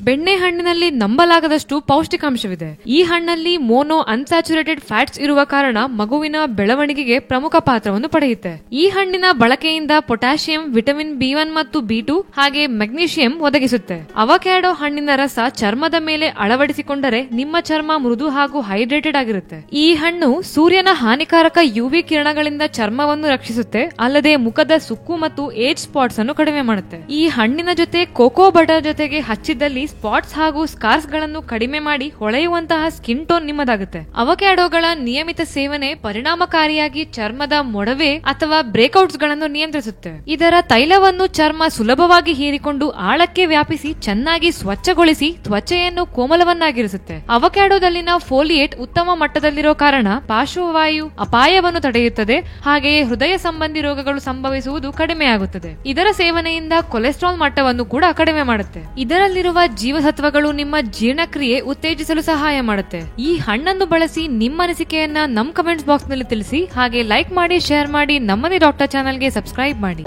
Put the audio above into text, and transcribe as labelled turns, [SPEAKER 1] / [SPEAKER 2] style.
[SPEAKER 1] ಬೆಣ್ಣೆ ಹಣ್ಣಿನಲ್ಲಿ ನಂಬಲಾಗದಷ್ಟು ಪೌಷ್ಟಿಕಾಂಶವಿದೆ. ಈ ಹಣ್ಣಲ್ಲಿ ಮೋನೋ ಅನ್ಸ್ಯಾಚುರೇಟೆಡ್ ಫ್ಯಾಟ್ಸ್ ಇರುವ ಕಾರಣ ಮಗುವಿನ ಬೆಳವಣಿಗೆಗೆ ಪ್ರಮುಖ ಪಾತ್ರವನ್ನು ಪಡೆಯುತ್ತೆ. ಈ ಹಣ್ಣಿನ ಬಳಕೆಯಿಂದ ಪೊಟ್ಯಾಷಿಯಂ, ವಿಟಮಿನ್ B1 ಮತ್ತು B2 ಹಾಗೆ ಮೆಗ್ನೀಷಿಯಂ ಒದಗಿಸುತ್ತೆ. ಅವಕ್ಯಾಡೋ ಹಣ್ಣಿನ ರಸ ಚರ್ಮದ ಮೇಲೆ ಅಳವಡಿಸಿಕೊಂಡರೆ ನಿಮ್ಮ ಚರ್ಮ ಮೃದು ಹಾಗೂ ಹೈಡ್ರೇಟೆಡ್ ಆಗಿರುತ್ತೆ. ಈ ಹಣ್ಣು ಸೂರ್ಯನ ಹಾನಿಕಾರಕ UV ಕಿರಣಗಳಿಂದ ಚರ್ಮವನ್ನು ರಕ್ಷಿಸುತ್ತೆ. ಅಲ್ಲದೆ ಮುಖದ ಸುಕ್ಕು ಮತ್ತು ಏಜ್ ಸ್ಪಾಟ್ಸ್ ಅನ್ನು ಕಡಿಮೆ ಮಾಡುತ್ತೆ. ಈ ಹಣ್ಣಿನ ಜೊತೆ ಕೋಕೋ ಬಟರ್ ಜೊತೆಗೆ ಹಚ್ಚಿದಲ್ಲಿ ಸ್ಪಾಟ್ಸ್ ಹಾಗೂ ಸ್ಕಾರ್ಸ್ ಗಳನ್ನು ಕಡಿಮೆ ಮಾಡಿ ಹೊಳೆಯುವಂತಹ ಸ್ಕಿನ್ ಟೋನ್ ನಿಮ್ಮದಾಗುತ್ತೆ. ಅವಕ್ಯಾಡೋಗಳ ನಿಯಮಿತ ಸೇವನೆ ಪರಿಣಾಮಕಾರಿಯಾಗಿ ಚರ್ಮದ ಮೊಡವೆ ಅಥವಾ ಬ್ರೇಕ್ಔಟ್ಸ್ ಗಳನ್ನು ನಿಯಂತ್ರಿಸುತ್ತೆ. ಇದರ ತೈಲವನ್ನು ಚರ್ಮ ಸುಲಭವಾಗಿ ಹೀರಿಕೊಂಡು ಆಳಕ್ಕೆ ವ್ಯಾಪಿಸಿ ಚೆನ್ನಾಗಿ ಸ್ವಚ್ಛಗೊಳಿಸಿ ತ್ವಚೆಯನ್ನು ಕೋಮಲವನ್ನಾಗಿರಿಸುತ್ತೆ. ಅವಕ್ಯಾಡೋದಲ್ಲಿನ ಫೋಲಿಯೇಟ್ ಉತ್ತಮ ಮಟ್ಟದಲ್ಲಿರೋ ಕಾರಣ ಪಾರ್ಶ್ವವಾಯು ಅಪಾಯವನ್ನು ತಡೆಯುತ್ತದೆ. ಹಾಗೆಯೇ ಹೃದಯ ಸಂಬಂಧಿ ರೋಗಗಳು ಸಂಭವಿಸುವುದು ಕಡಿಮೆಯಾಗುತ್ತದೆ. ಇದರ ಸೇವನೆಯಿಂದ ಕೊಲೆಸ್ಟ್ರಾಲ್ ಮಟ್ಟವನ್ನು ಕೂಡ ಕಡಿಮೆ ಮಾಡುತ್ತೆ. ಇದರಲ್ಲಿರುವ ಜೀವಸತ್ವಗಳು ನಿಮ್ಮ ಜೀರ್ಣಕ್ರಿಯೆ ಉತ್ತೇಜಿಸಲು ಸಹಾಯ ಮಾಡುತ್ತೆ. ಈ ಹಣ್ಣನ್ನು ಬಳಸಿ ನಿಮ್ಮ ಅನಿಸಿಕೆಯನ್ನ ನಮ್ಮ ಕಮೆಂಟ್ಸ್ ಬಾಕ್ಸ್ ನಲ್ಲಿ ತಿಳಿಸಿ. ಹಾಗೆ ಲೈಕ್ ಮಾಡಿ, ಶೇರ್ ಮಾಡಿ, ನಮ್ಮನೆ ಡಾಕ್ಟರ್ ಚಾನೆಲ್ಗೆ ಸಬ್ಸ್ಕ್ರೈಬ್ ಮಾಡಿ.